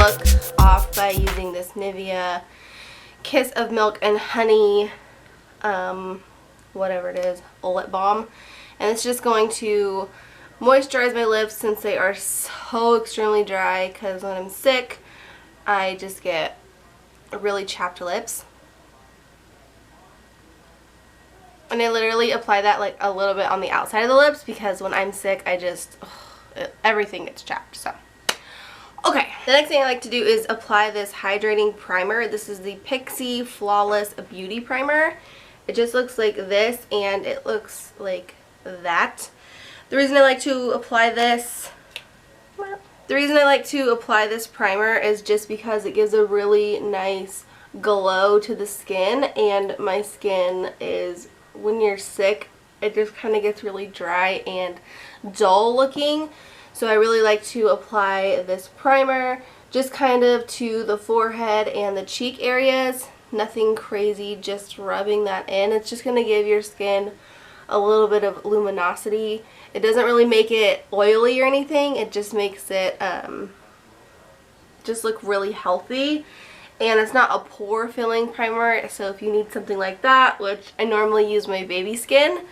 look off by using this Nivea Kiss of Milk and Honey, whatever it is, lip balm. And it's just going to moisturize my lips since they are so extremely dry, because when I'm sick, I just get really chapped lips. And I literally apply that like a little bit on the outside of the lips, because when I'm sick, I just, everything gets chapped, so. Okay, the next thing I like to do is apply this hydrating primer. This is the Pixie Flawless Beauty Primer. It just looks like this, and it looks like that. The reason I like to apply this primer is just because it gives a really nice glow to the skin, and my skin is, when you're sick, it just kind of gets really dry and dull looking. So I really like to apply this primer just kind of to the forehead and the cheek areas. Nothing crazy, just rubbing that in. It's just going to give your skin a little bit of luminosity. It doesn't really make it oily or anything. It just makes it just look really healthy. And it's not a pore filling primer, so if you need something like that, which I normally use my baby skin,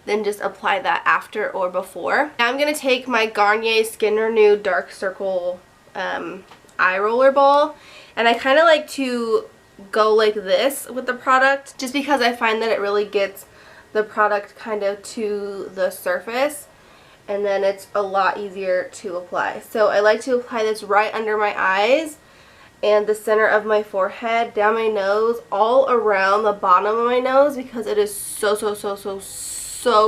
then just apply that after or before. Now I'm going to take my Garnier Skin Renew Dark Circle eye roller ball, and I kind of like to go like this with the product, just because I find that it really gets the product kind of to the surface, and then it's a lot easier to apply. So I like to apply this right under my eyes and the center of my forehead, down my nose, all around the bottom of my nose, because it is so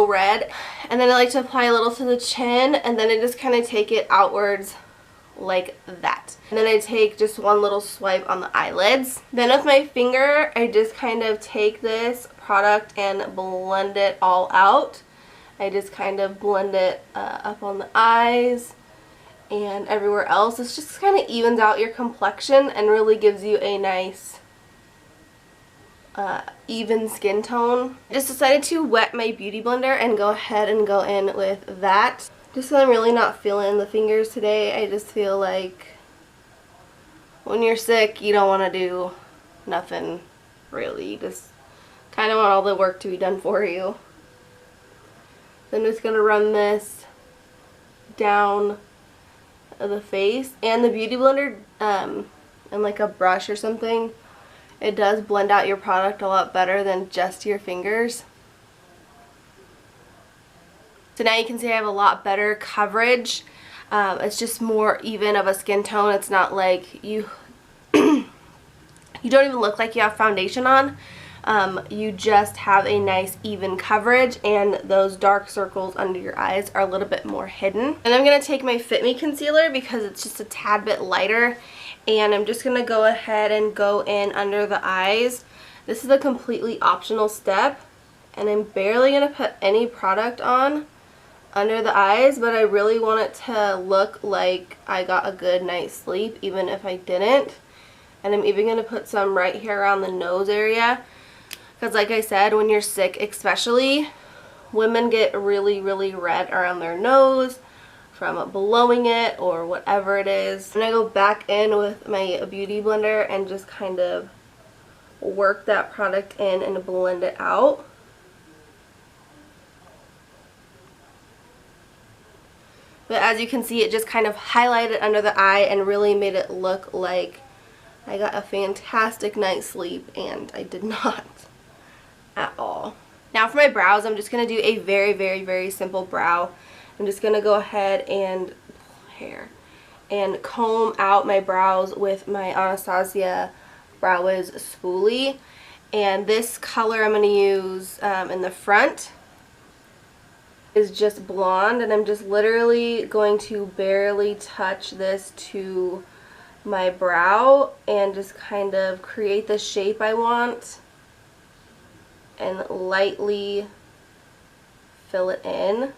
red. And then I like to apply a little to the chin, and then I just kind of take it outwards like that. And then I take just one little swipe on the eyelids. Then with my finger, I just kind of take this product and blend it all out. I just kind of blend it up on the eyes and everywhere else. This just kind of evens out your complexion and really gives you a nice even skin tone. I just decided to wet my beauty blender and go ahead and go in with that. Just because I'm really not feeling the fingers today. I just feel like when you're sick, you don't want to do nothing really. You just kind of want all the work to be done for you. Then I'm just going to run this down the face, and the beauty blender and like a brush or something, it does blend out your product a lot better than just your fingers. So now you can see I have a lot better coverage. It's just more even of a skin tone. It's not like you you don't even look like you have foundation on. You just have a nice even coverage, and those dark circles under your eyes are a little bit more hidden. And I'm going to take my Fit Me concealer because it's just a tad bit lighter, and I'm just going to go ahead and go in under the eyes. This is a completely optional step, and I'm barely going to put any product on under the eyes, but I really want it to look like I got a good night's sleep even if I didn't. And I'm even going to put some right here around the nose area. Because like I said, when you're sick especially, women get really red around their nose from blowing it or whatever it is. And I go back in with my beauty blender and just kind of work that product in and blend it out. But as you can see, it just kind of highlighted under the eye and really made it look like I got a fantastic night's sleep, and I did not at all. Now for my brows, I'm just going to do a very simple brow. I'm just going to go ahead and comb out my brows with my Anastasia Brow Wiz spoolie. And this color I'm going to use in the front is just blonde, and I'm just literally going to barely touch this to my brow and just kind of create the shape I want and lightly fill it in.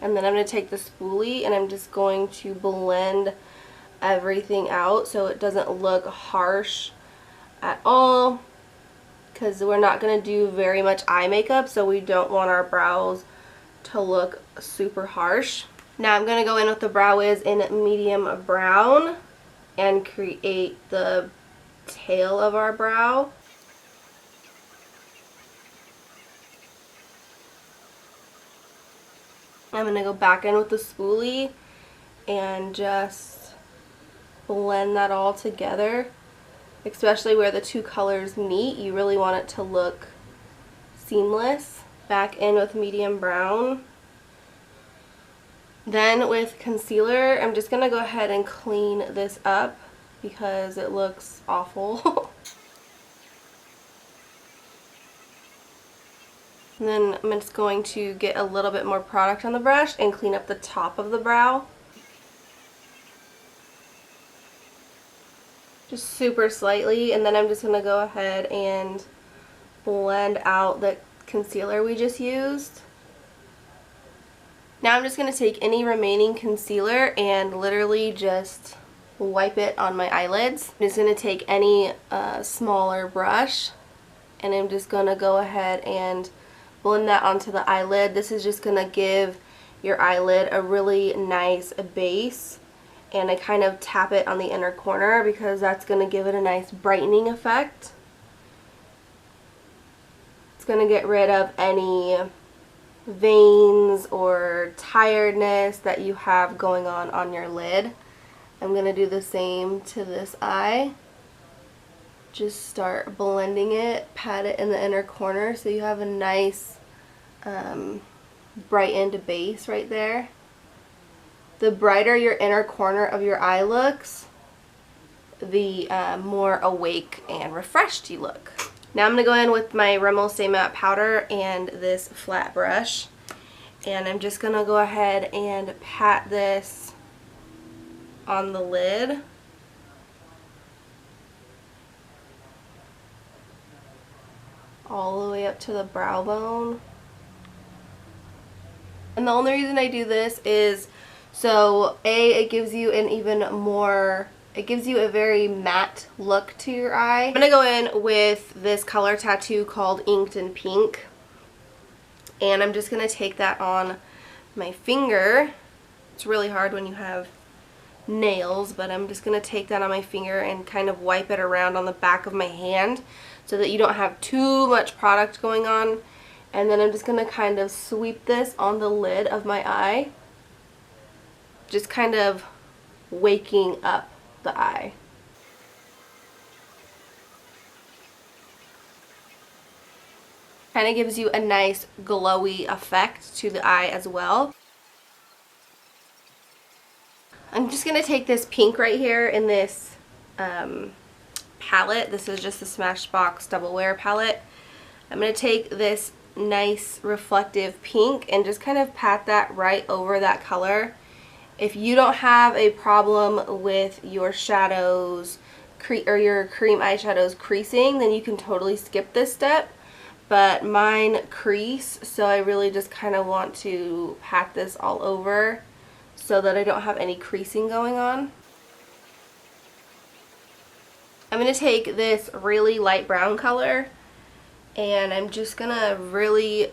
And then I'm going to take the spoolie and I'm just going to blend everything out so it doesn't look harsh at all, because we're not going to do very much eye makeup, so we don't want our brows to look super harsh. Now I'm going to go in with the Brow Wiz in medium brown and create the tail of our brow. I'm going to go back in with the spoolie and just blend that all together. Especially where the two colors meet, you really want it to look seamless. Back in with medium brown. Then with concealer, I'm just going to go ahead and clean this up because it looks awful. And then I'm just going to get a little bit more product on the brush and clean up the top of the brow. Just super slightly, and then I'm just going to go ahead and blend out the concealer we just used. Now I'm just going to take any remaining concealer and literally just wipe it on my eyelids. I'm just going to take any smaller brush and I'm just going to go ahead and blend that onto the eyelid. This is just going to give your eyelid a really nice base, and I kind of tap it on the inner corner because that's going to give it a nice brightening effect. It's going to get rid of any veins or tiredness that you have going on your lid. I'm going to do the same to this eye. Just start blending it, pat it in the inner corner so you have a nice brightened base right there. The brighter your inner corner of your eye looks, the more awake and refreshed you look. Now I'm going to go in with my Rimmel Stay Matte Powder and this flat brush, and I'm just going to go ahead and pat this on the lid. All the way up to the brow bone. And the only reason I do this is so it gives you an even more, it gives you a very matte look to your eye. I'm going to go in with this color tattoo called Inked in Pink. And I'm just going to take that on my finger. It's really hard when you have nails, but I'm just going to take that on my finger and kind of wipe it around on the back of my hand so that you don't have too much product going on. And then I'm just going to kind of sweep this on the lid of my eye, just kind of waking up the eye. Kind of gives you a nice glowy effect to the eye as well. I'm just going to take this pink right here in this palette. This is just the Smashbox Double Wear palette. I'm going to take this nice reflective pink and just kind of pat that right over that color. If you don't have a problem with your shadows or your cream eyeshadows creasing, then you can totally skip this step. But mine crease, so I really just kind of want to pat this all over so that I don't have any creasing going on. I'm going to take this really light brown color and I'm just going to really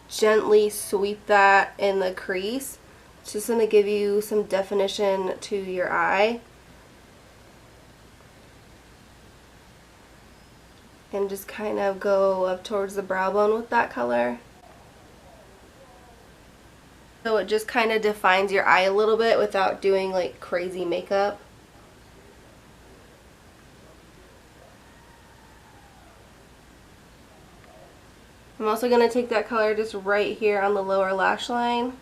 gently sweep that in the crease. It's just going to give you some definition to your eye. And just kind of go up towards the brow bone with that color. So it just kind of defines your eye a little bit without doing like crazy makeup. I'm also going to take that color just right here on the lower lash line.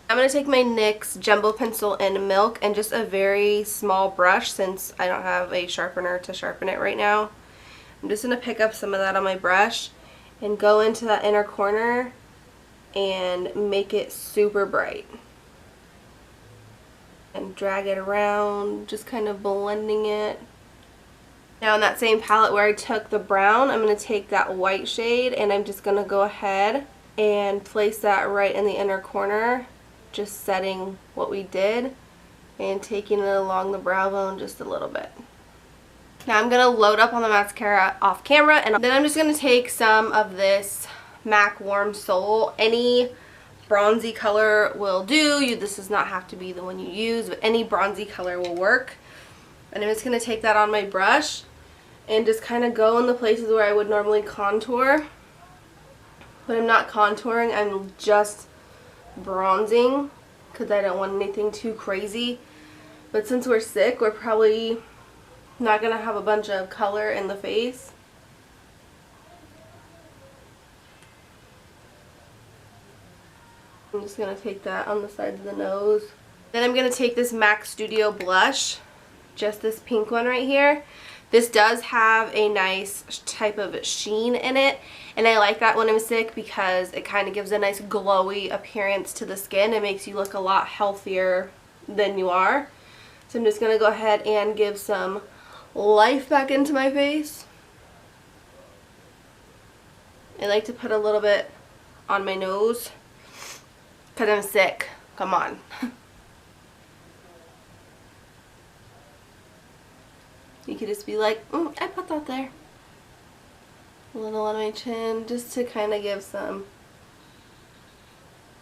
I'm going to take my NYX Jumbo Pencil in Milk and just a very small brush since I don't have a sharpener to sharpen it right now. I'm just going to pick up some of that on my brush and go into that inner corner and make it super bright. And drag it around, just kind of blending it. Now in that same palette where I took the brown, I'm going to take that white shade and I'm just going to go ahead and place that right in the inner corner, just setting what we did and taking it along the brow bone just a little bit. Now I'm going to load up on the mascara off camera, and then I'm just going to take some of this MAC Warm Soul. Any bronzy color will do. This does not have to be the one you use, but any bronzy color will work. And I'm just going to take that on my brush and just kind of go in the places where I would normally contour. But I'm not contouring, I'm just bronzing because I don't want anything too crazy. But since we're sick, we're probably not going to have a bunch of color in the face. I'm just going to take that on the sides of the nose. Then I'm going to take this MAC Studio blush, just this pink one right here. This does have a nice type of sheen in it, and I like that when I'm sick because it kind of gives a nice glowy appearance to the skin. It makes you look a lot healthier than you are. So I'm just going to go ahead and give some life back into my face. I like to put a little bit on my nose because I'm sick. Come on. You could just be like, I put that there. A little on my chin just to kind of give some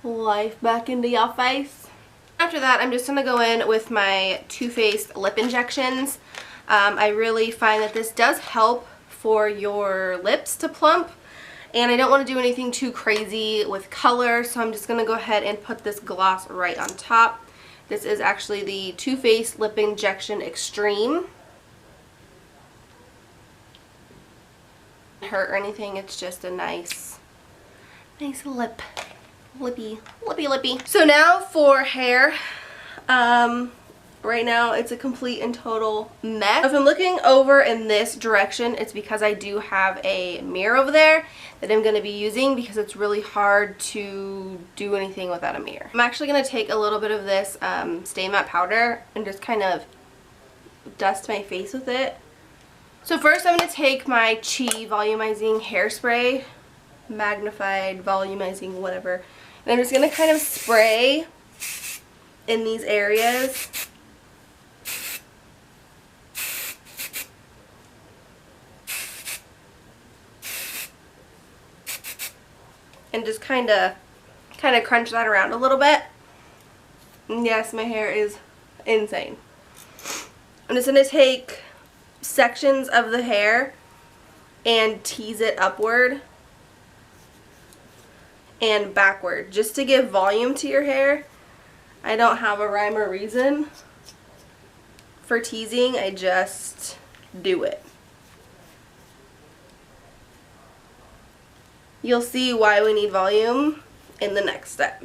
life back into your face. After that, I'm just going to go in with my Too Faced lip injections. I really find that this does help for your lips to plump. And I don't want to do anything too crazy with color, so I'm just going to go ahead and put this gloss right on top. This is actually the Too Faced Lip Injection Extreme. Hurt or anything, it's just a nice lippy. So now for hair, right now it's a complete and total mess. If I'm looking over in this direction, it's because I do have a mirror over there that I'm going to be using because it's really hard to do anything without a mirror. I'm actually going to take a little bit of this Stay Matte powder and just kind of dust my face with it. So first I'm going to take my Chi Volumizing Hairspray, magnified, volumizing, whatever. And I'm just going to kind of spray in these areas. And just kind of crunch that around a little bit. And yes, my hair is insane. I'm just going to take sections of the hair and tease it upward and backward just to give volume to your hair. I don't have a rhyme or reason for teasing, I just do it. You'll see why we need volume in the next step.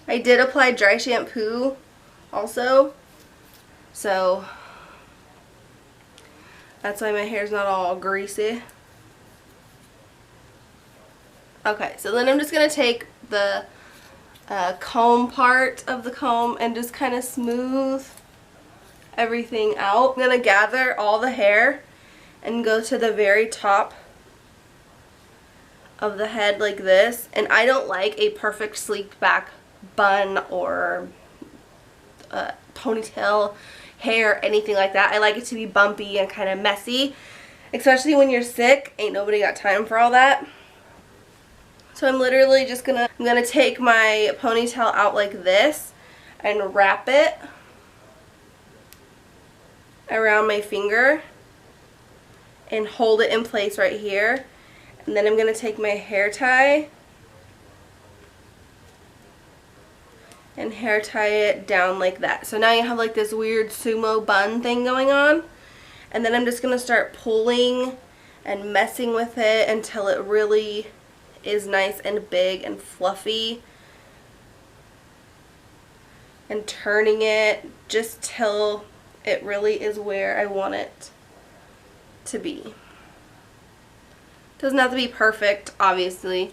I did apply dry shampoo also, so that's why my hair's not all greasy. Okay, so then I'm just going to take the comb part of the comb and just kind of smooth everything out. I'm going to gather all the hair and go to the very top of the head like this. And I don't like a perfect sleek back bun or ponytail hair, anything like that. I like it to be bumpy and kind of messy, especially when you're sick. Ain't nobody got time for all that. So I'm literally just gonna take my ponytail out like this and wrap it around my finger and hold it in place right here. And then I'm gonna take my hair tie and hair tie it down like that. So now you have like this weird sumo bun thing going on. And then I'm just gonna start pulling and messing with it until it really is nice and big and fluffy, and turning it just till it really is where I want it to be. Doesn't have to be perfect, obviously.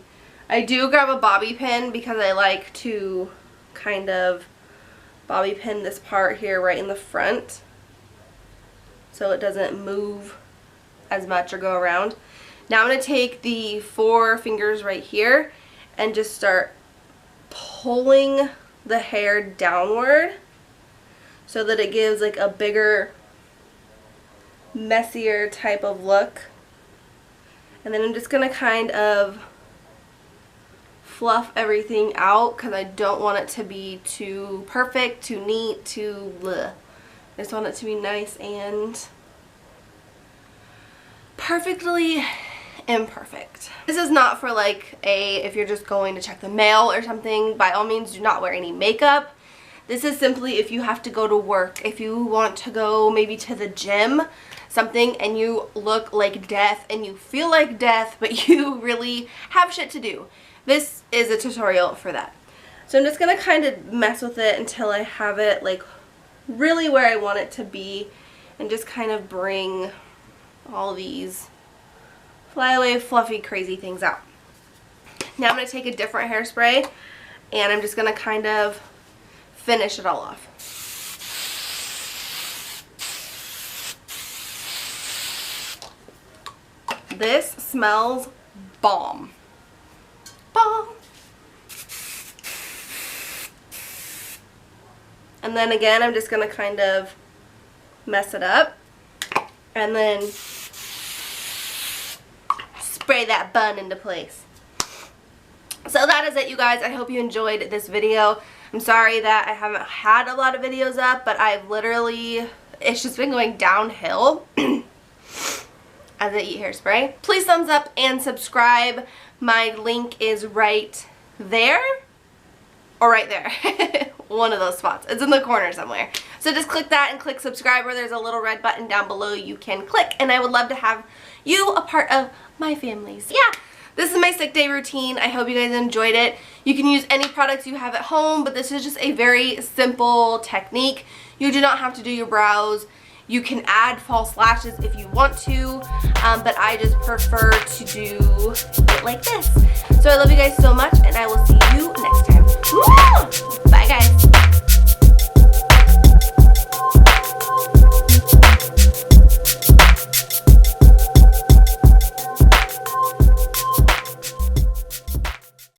I do grab a bobby pin because I like to kind of bobby pin this part here right in the front so it doesn't move as much or go around. Now I'm going to take the 4 fingers right here and just start pulling the hair downward so that it gives like a bigger, messier type of look. And then I'm just going to kind of fluff everything out because I don't want it to be too perfect, too neat, too bleh. I just want it to be nice and perfectly imperfect. This is not for like if you're just going to check the mail or something. By all means, do not wear any makeup. This is simply if you have to go to work, if you want to go maybe to the gym, something, and you look like death and you feel like death, but you really have shit to do. This is a tutorial for that. So I'm just going to kind of mess with it until I have it like really where I want it to be, and just kind of bring all these flyaway, fluffy, crazy things out. Now I'm going to take a different hairspray, and I'm just going to kind of finish it all off. This smells bomb. Bomb. And then again, I'm just going to kind of mess it up and then spray that bun into place. So that is it, you guys. I hope you enjoyed this video. I'm sorry that I haven't had a lot of videos up, but I've literally, it's just been going downhill as I eat hairspray. Please thumbs up and subscribe. My link is right there or right there. One of those spots. It's in the corner somewhere. So just click that and click subscribe, or there's a little red button down below you can click, and I would love to have you a part of my family. So yeah, this is my sick day routine. I hope you guys enjoyed it. You can use any products you have at home, but this is just a very simple technique. You do not have to do your brows. You can add false lashes if you want to, but I just prefer to do it like this. So I love you guys so much, and I will see you next time. Woo!